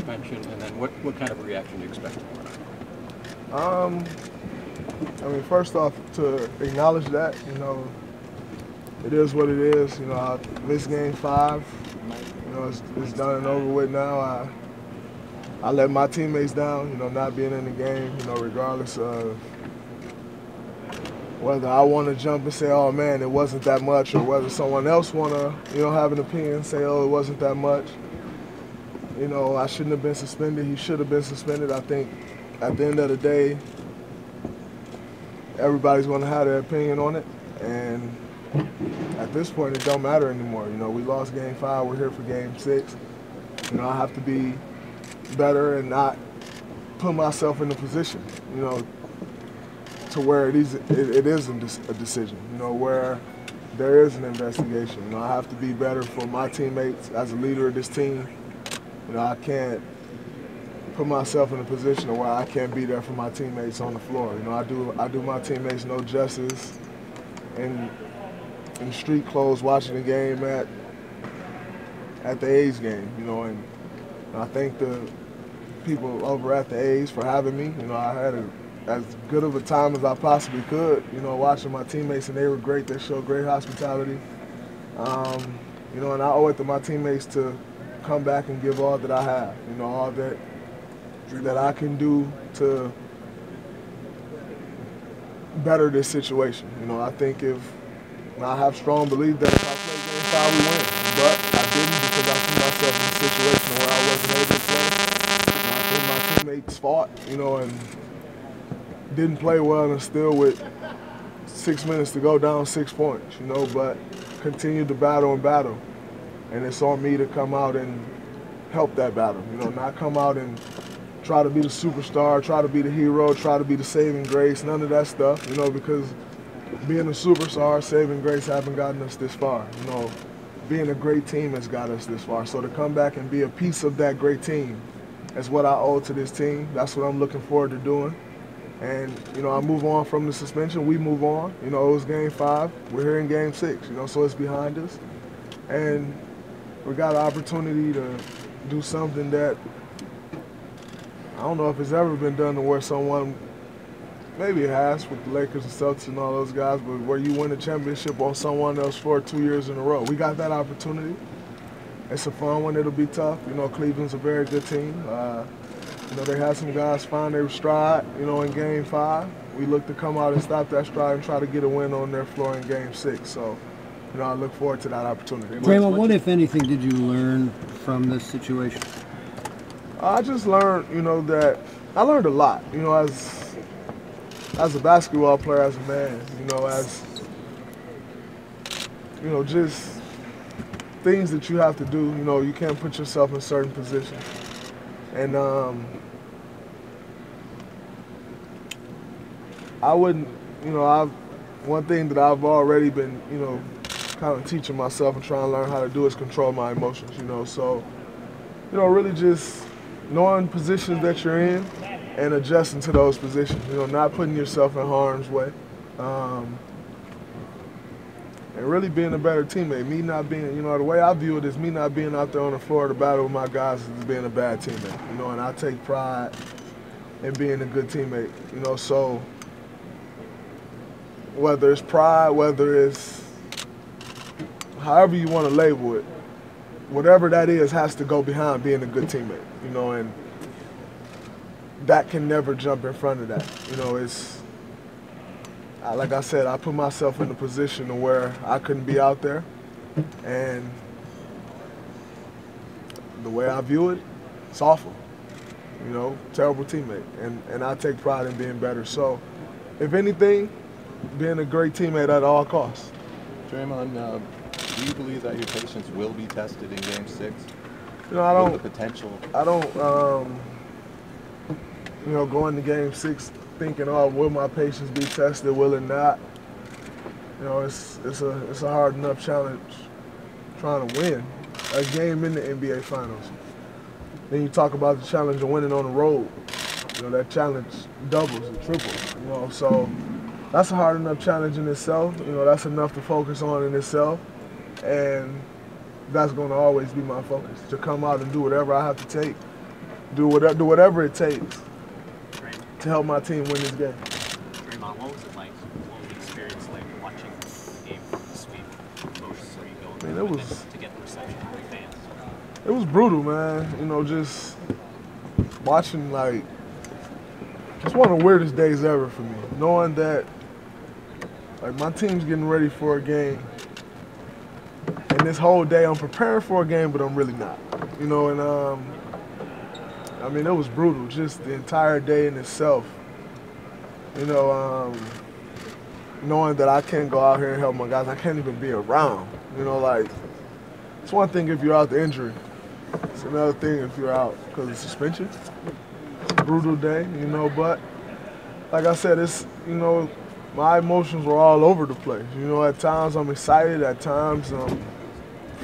suspension, and then what kind of reaction do you expect? I mean, first off, to acknowledge that, it is what it is. I missed game 5. It's done and over with now. I let my teammates down, not being in the game, regardless of whether I want to jump and say, oh man, it wasn't that much, or whether someone else want to, have an opinion and say, oh, it wasn't that much. I shouldn't have been suspended. He should have been suspended. I think at the end of the day, everybody's going to have their opinion on it. And at this point, it don't matter anymore. We lost game 5. We're here for game 6. I have to be better and not put myself in a position, to where it isn't a decision, where there is an investigation. I have to be better for my teammates as a leader of this team. I can't put myself in a position where I can't be there for my teammates on the floor. I do my teammates no justice in street clothes watching the game at the A's game, and I thank the people over at the A's for having me. I had as good of a time as I possibly could, watching my teammates, and they were great. They showed great hospitality. And I owe it to my teammates to come back and give all that I have, all that I can do to better this situation. I think I have strong belief that if I play game 5, we win. But I didn't, because I put myself in a situation where I wasn't able to play. I think my teammates fought, and didn't play well, and still with 6 minutes to go down 6 points, but continued to battle and battle. And it's on me to come out and help that battle, not come out and try to be the superstar, try to be the hero, try to be the saving grace, none of that stuff, because being a superstar, saving grace haven't gotten us this far. Being a great team has got us this far. So to come back and be a piece of that great team is what I owe to this team. That's what I'm looking forward to doing. And, I move on from the suspension. We move on. It was game 5. We're here in game 6, so it's behind us. And we got an opportunity to do something that I don't know if it's ever been done, to where someone, maybe it has with the Lakers and Celtics and all those guys, but where you win a championship on someone else for 2 years in a row. We got that opportunity. It's a fun one. It'll be tough. Cleveland's a very good team. They had some guys find their stride, in game 5. We look to come out and stop that stride and try to get a win on their floor in game 6. So, I look forward to that opportunity. Draymond, what, if anything, did you learn from this situation? I just learned, that I learned a lot, as a basketball player, as a man, just things that you have to do. You can't put yourself in certain positions. And I wouldn't, one thing that I've already been, kind of teaching myself and trying to learn how to do is control my emotions, So, really just knowing positions that you're in and adjusting to those positions, not putting yourself in harm's way. And really being a better teammate. Me not being, the way I view it is me not being out there on the floor to battle with my guys is being a bad teammate, and I take pride in being a good teammate, so whether it's pride, whether it's however you want to label it, whatever that is has to go behind being a good teammate, and that can never jump in front of that. It's, like I said, I put myself in a position to where I couldn't be out there, and the way I view it, it's awful. Terrible teammate, and I take pride in being better. So, if anything, being a great teammate at all costs. Draymond, do you believe that your patience will be tested in Game 6? I don't. With the potential. I don't. Go into Game 6 thinking, oh, will my patience be tested? Will it not? It's a hard enough challenge trying to win a game in the NBA Finals. Then you talk about the challenge of winning on the road. That challenge doubles and triples. So that's a hard enough challenge in itself. That's enough to focus on in itself. And that's going to always be my focus, to come out and do whatever I have to take do whatever it takes to help my team win this game. Draymond, what was it like? What was the experience like watching the game from the sweep? Emotions were you going through? I mean, it was to get the reception from the fans. It was brutal, man. You know, just watching, like, just one of the weirdest days ever for me. Knowing that, like, my team's getting ready for a game, and this whole day I'm preparing for a game, but I'm really not. You know, and I mean, it was brutal, just the entire day in itself. You know, knowing that I can't go out here and help my guys, I can't even be around. You know, like, it's one thing if you're out the injury. It's another thing if you're out because of suspension. It's a brutal day, you know, but like I said, it's, you know, my emotions were all over the place. You know, at times I'm excited, at times I'm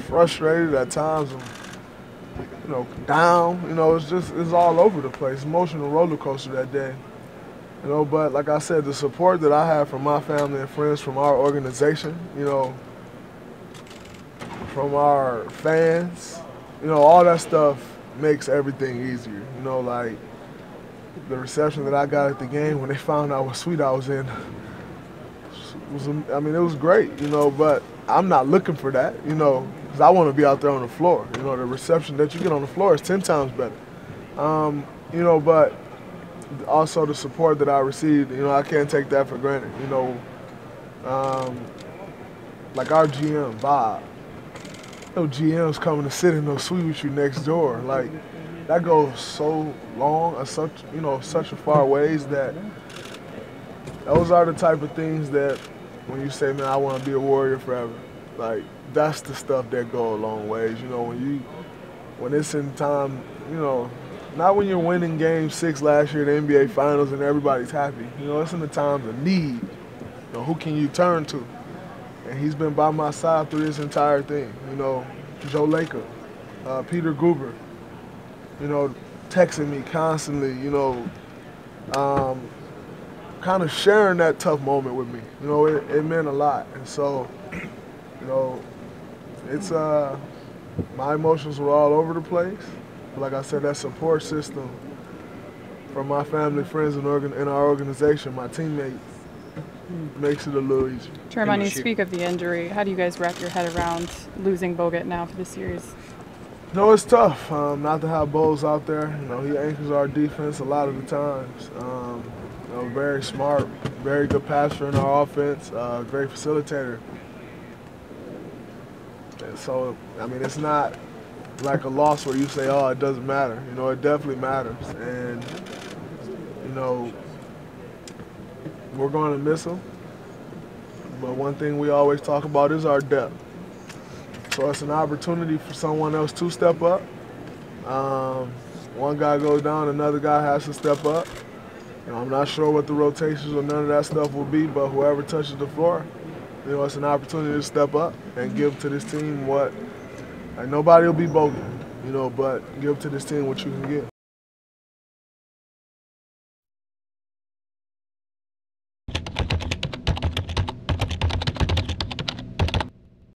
frustrated, at times I'm, you know, down. You know, it's all over the place. Emotional roller coaster that day. You know, but like I said, the support that I have from my family and friends, from our organization, you know, from our fans, you know, all that stuff makes everything easier. You know, like the reception that I got at the game when they found out what suite I was in was, I mean, it was great, you know, but I'm not looking for that, you know, because I want to be out there on the floor. You know, the reception that you get on the floor is 10 times better. You know, but also the support that I received, you know, I can't take that for granted. You know, like our GM, Bob, no GM's coming to sit in no suite with you next door. Like, that goes so long, such a far ways that those are the type of things that when you say, man, I want to be a Warrior forever, like, that's the stuff that go a long ways. You know, when it's in time, you know, not when you're winning Game 6 last year in the NBA Finals and everybody's happy. You know, it's in the times of need. You know, who can you turn to? And he's been by my side through this entire thing. You know, Joe Laker, Peter Guber, you know, texting me constantly, you know, kind of sharing that tough moment with me. You know, it meant a lot. And so, you know, it's, my emotions were all over the place. But like I said, that support system from my family, friends, and our organization, my teammates, makes it a little easier. Draymond, you speak of the injury. How do you guys wrap your head around losing Bogut now for the series? No, it's tough not to have Bowles out there. You know, he anchors our defense a lot of the times. You know, very smart, very good passer in our offense, great facilitator. And so, I mean, it's not like a loss where you say, oh, it doesn't matter. You know, it definitely matters. And, you know, we're going to miss him. But one thing we always talk about is our depth. So it's an opportunity for someone else to step up. One guy goes down, another guy has to step up. You know, I'm not sure what the rotations or none of that stuff will be, but whoever touches the floor, you know, it's an opportunity to step up and give to this team what, like, nobody will be bogus, you know, but give to this team what you can give.